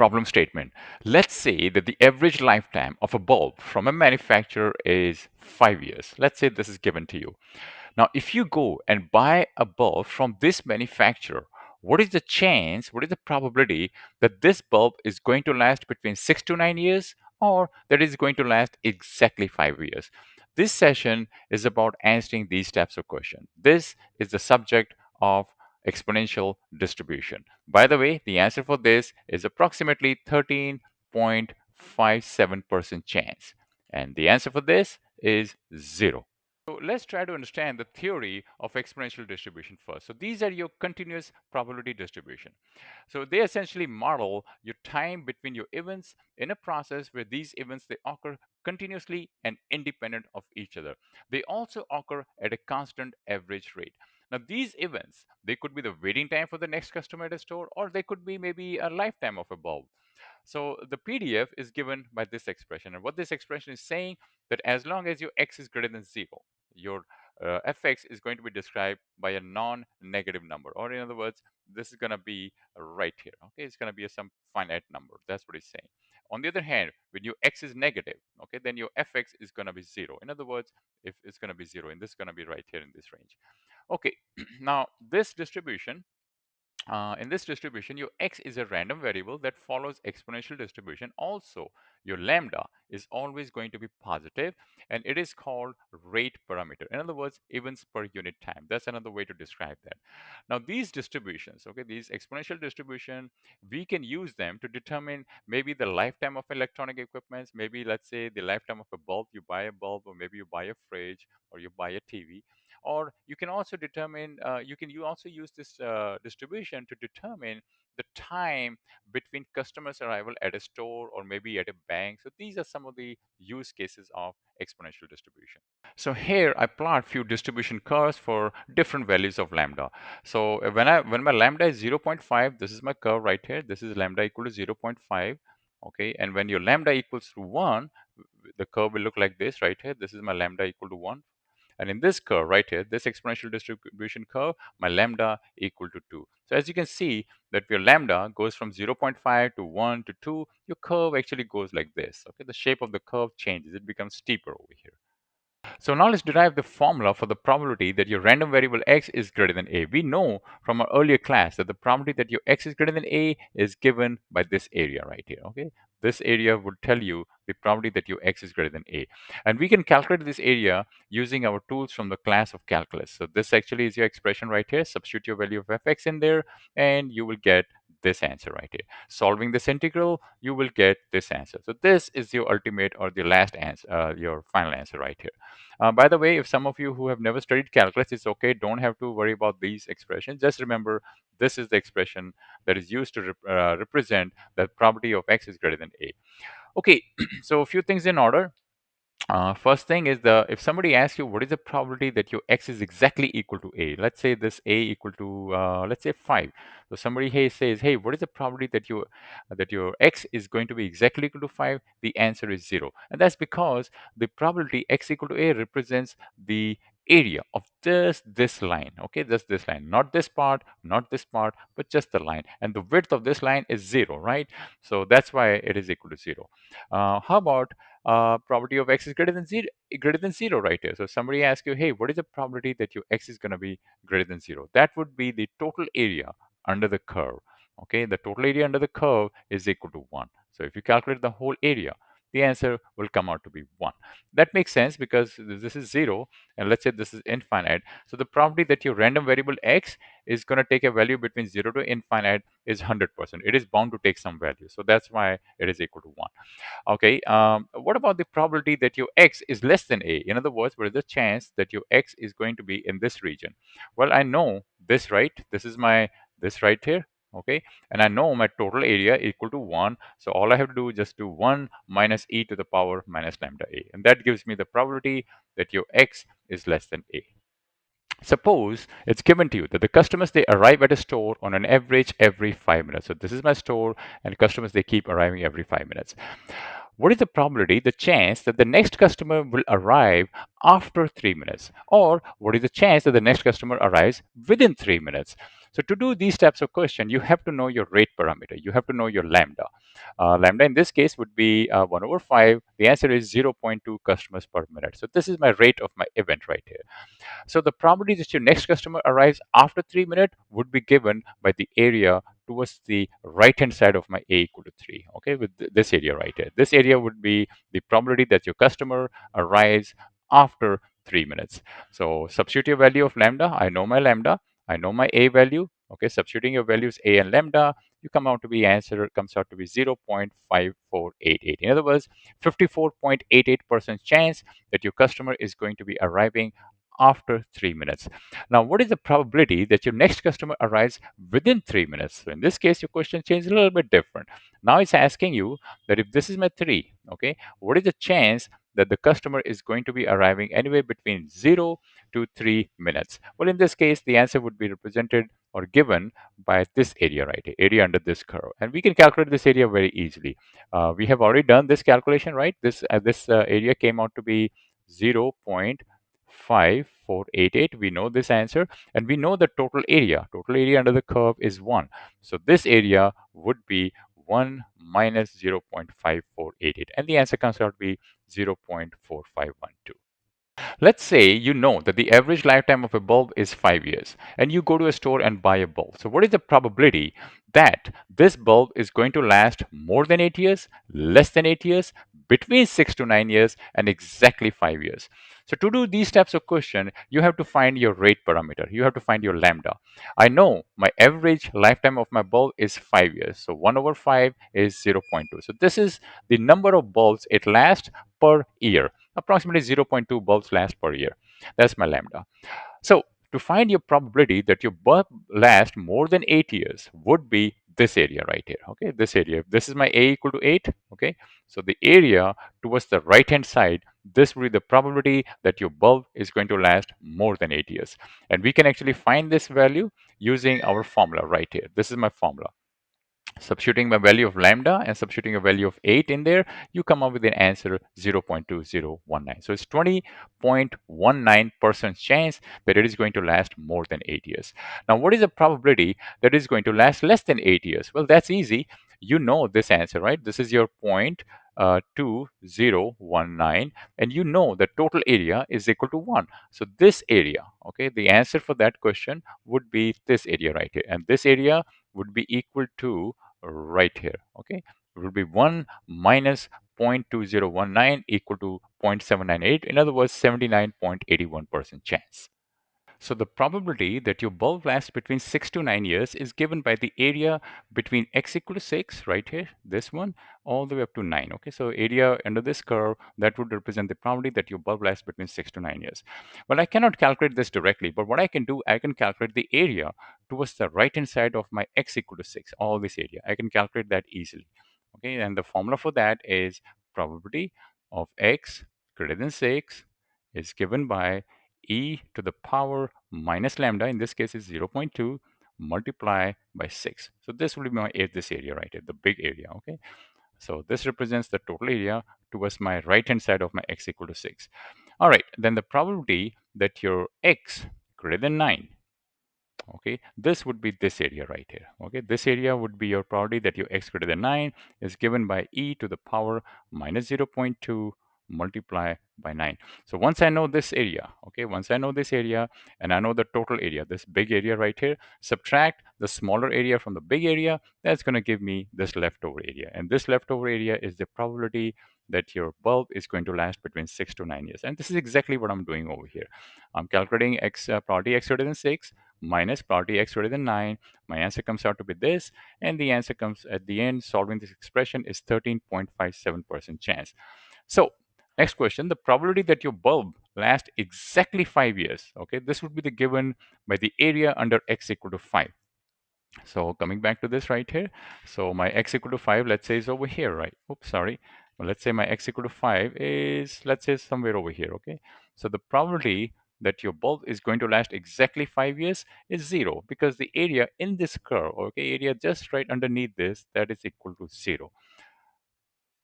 problem statement. Let's say that the average lifetime of a bulb from a manufacturer is 5 years. Let's say this is given to you. Now, if you go and buy a bulb from this manufacturer, what is the chance, what is the probability that this bulb is going to last between 6 to 9 years, or that is going to last exactly 5 years? This session is about answering these types of questions. This is the subject of exponential distribution. By the way, the answer for this is approximately 13.57% chance. And the answer for this is 0. So let's try to understand the theory of exponential distribution first. So these are your continuous probability distribution. So they essentially model your time between your events in a process where these events they occur continuously and independent of each other. They also occur at a constant average rate. Now these events, they could be the waiting time for the next customer at a store, or they could be maybe a lifetime of a bulb. So the PDF is given by this expression. And what this expression is saying that as long as your x is greater than 0, your fx is going to be described by a non-negative number. Or in other words, this is going to be right here. Okay, it's going to be some finite number. That's what it's saying. On the other hand, when your x is negative, okay, then your fx is going to be 0. In other words, if it's going to be 0, and this is going to be right here in this range. Okay, now this distribution in this distribution, your x is a random variable that follows exponential distribution. Also, your lambda is always going to be positive, and it is called rate parameter. In other words, events per unit time. That's another way to describe that. Now, these distributions, okay, these exponential distribution, we can use them to determine maybe the lifetime of electronic equipments. Maybe let's say the lifetime of a bulb. You buy a bulb, or maybe you buy a fridge, or you buy a TV. Or you can also determine, you also use this distribution to determine the time between customers arrival at a store or maybe at a bank. So these are some of the use cases of exponential distribution. So here I plot few distribution curves for different values of lambda. So when my lambda is 0.5, this is my curve right here. This is lambda equal to 0.5. Okay, and when your lambda equals to 1, the curve will look like this right here. This is my lambda equal to 1. And in this curve right here, this exponential distribution curve, my lambda equal to 2. So as you can see that your lambda goes from 0.5 to 1 to 2, your curve actually goes like this. Okay, the shape of the curve changes. It becomes steeper over here. So now let's derive the formula for the probability that your random variable x is greater than a. We know from our earlier class that the probability that your x is greater than a is given by this area right here. Okay, this area would tell you the probability that your x is greater than a, and we can calculate this area using our tools from the class of calculus. So this actually is your expression right here. Substitute your value of fx in there, and you will get this answer right here. Solving this integral, you will get this answer. So this is your ultimate or the last answer, your final answer right here. By the way, if some of you who have never studied calculus, it's okay. Don't have to worry about these expressions. Just remember, this is the expression that is used to represent the probability of x is greater than a. Okay, so a few things in order. First thing is if somebody asks you what is the probability that your x is exactly equal to a, let's say this a equal to let's say 5. So somebody says, hey, what is the probability that your x is going to be exactly equal to 5? The answer is 0, and that's because the probability x equal to a represents the area of just this line. Okay, just this line, not this part, not this part, but just the line, and the width of this line is 0, right? So that's why it is equal to 0. How about probability of x is greater than 0 right here. So somebody asks you, hey, what is the probability that your x is going to be greater than 0? That would be the total area under the curve. Okay, the total area under the curve is equal to 1. So if you calculate the whole area, the answer will come out to be 1. That makes sense because this is 0, and let's say this is infinite. So the probability that your random variable x is going to take a value between 0 to infinite is 100%. It is bound to take some value. So that's why it is equal to 1. Okay, what about the probability that your x is less than a? In other words, what is the chance that your x is going to be in this region? Well, I know this, right? This is my this right here. Okay, and I know my total area equal to 1. So all I have to do is just do 1 minus e to the power minus lambda a. And that gives me the probability that your x is less than a. Suppose it's given to you that the customers they arrive at a store on an average every 5 minutes. So this is my store, and customers they keep arriving every 5 minutes. What is the probability, the chance that the next customer will arrive after 3 minutes? Or what is the chance that the next customer arrives within 3 minutes? So to do these types of question, you have to know your rate parameter. You have to know your lambda. Lambda in this case would be 1 over 5. The answer is 0.2 customers per minute. So this is my rate of my event right here. So the probability that your next customer arrives after 3 minutes would be given by the area towards the right hand side of my a equal to 3. Okay, with this area right here. This area would be the probability that your customer arrives after 3 minutes. So substitute your value of lambda. I know my lambda. I know my a value. Okay, substituting your values a and lambda, you come out to be answer comes out to be 0.5488. In other words, 54.88% chance that your customer is going to be arriving after 3 minutes. Now, what is the probability that your next customer arrives within 3 minutes? So in this case, your question changed a little bit different. Now it's asking you that if this is my 3, okay, what is the chance that the customer is going to be arriving anywhere between 0 to 3 minutes? Well, in this case, the answer would be represented or given by this area right here, area under this curve. And we can calculate this area very easily. We have already done this calculation, right? This area came out to be 0.5488. We know this answer, and we know the total area. Total area under the curve is 1. So this area would be 1 minus 0.5488, and the answer comes out to be 0.4512. Let's say you know that the average lifetime of a bulb is 5 years, and you go to a store and buy a bulb. So, what is the probability that this bulb is going to last more than 8 years, less than 8 years, between 6 to 9 years, and exactly 5 years? So, to do these types of question, you have to find your rate parameter. You have to find your lambda. I know my average lifetime of my bulb is 5 years. So, 1 over 5 is 0.2. So, this is the number of bulbs it lasts per year. Approximately 0.2 bulbs last per year. That's my lambda. So to find your probability that your bulb lasts more than 8 years would be this area right here. Okay, this area. This is my a equal to 8. Okay, so the area towards the right hand side, this will be the probability that your bulb is going to last more than 8 years. And we can actually find this value using our formula right here. This is my formula. Substituting my value of lambda and substituting a value of 8 in there, you come up with an answer 0.2019. So it's 20.19% chance that it is going to last more than 8 years. Now, what is the probability that it is going to last less than 8 years? Well, that's easy. You know this answer, right? This is your 0.2019, and you know the total area is equal to 1. So this area, okay, the answer for that question would be this area right here. And this area would be equal to right here. Okay, it will be 1 minus 0.2019 equal to 0.798. In other words, 79.81% chance. So the probability that your bulb lasts between 6 to 9 years is given by the area between x equal to 6, right here, this one, all the way up to 9. Okay, so area under this curve, that would represent the probability that your bulb lasts between 6 to 9 years. Well, I cannot calculate this directly, but what I can do, I can calculate the area towards the right-hand side of my x equal to 6, all this area. I can calculate that easily. Okay, and the formula for that is probability of x greater than 6 is given by e to the power minus lambda, in this case is 0.2, multiply by 6. So this will be my this area right here, the big area. Okay, so this represents the total area towards my right hand side of my x equal to 6. All right, then the probability that your x greater than 9, okay, this would be this area right here. Okay, this area would be your probability that your x greater than 9 is given by e to the power minus 0.2 multiply by 9. So once I know this area, okay, once I know this area and I know the total area, this big area right here, subtract the smaller area from the big area, that's going to give me this leftover area. And this leftover area is the probability that your bulb is going to last between 6 to 9 years. And this is exactly what I'm doing over here. I'm calculating probability x greater than 6 minus probability x greater than 9. My answer comes out to be this, and the answer comes at the end, solving this expression is 13.57% chance. So next question, the probability that your bulb lasts exactly 5 years, okay, this would be the given by the area under x equal to 5. So coming back to this right here, so my x equal to 5, let's say, is over here, right? Oops, sorry. Well, let's say my x equal to 5 is, let's say, somewhere over here, okay? So the probability that your bulb is going to last exactly 5 years is 0, because the area in this curve, okay, area just right underneath this, that is equal to 0.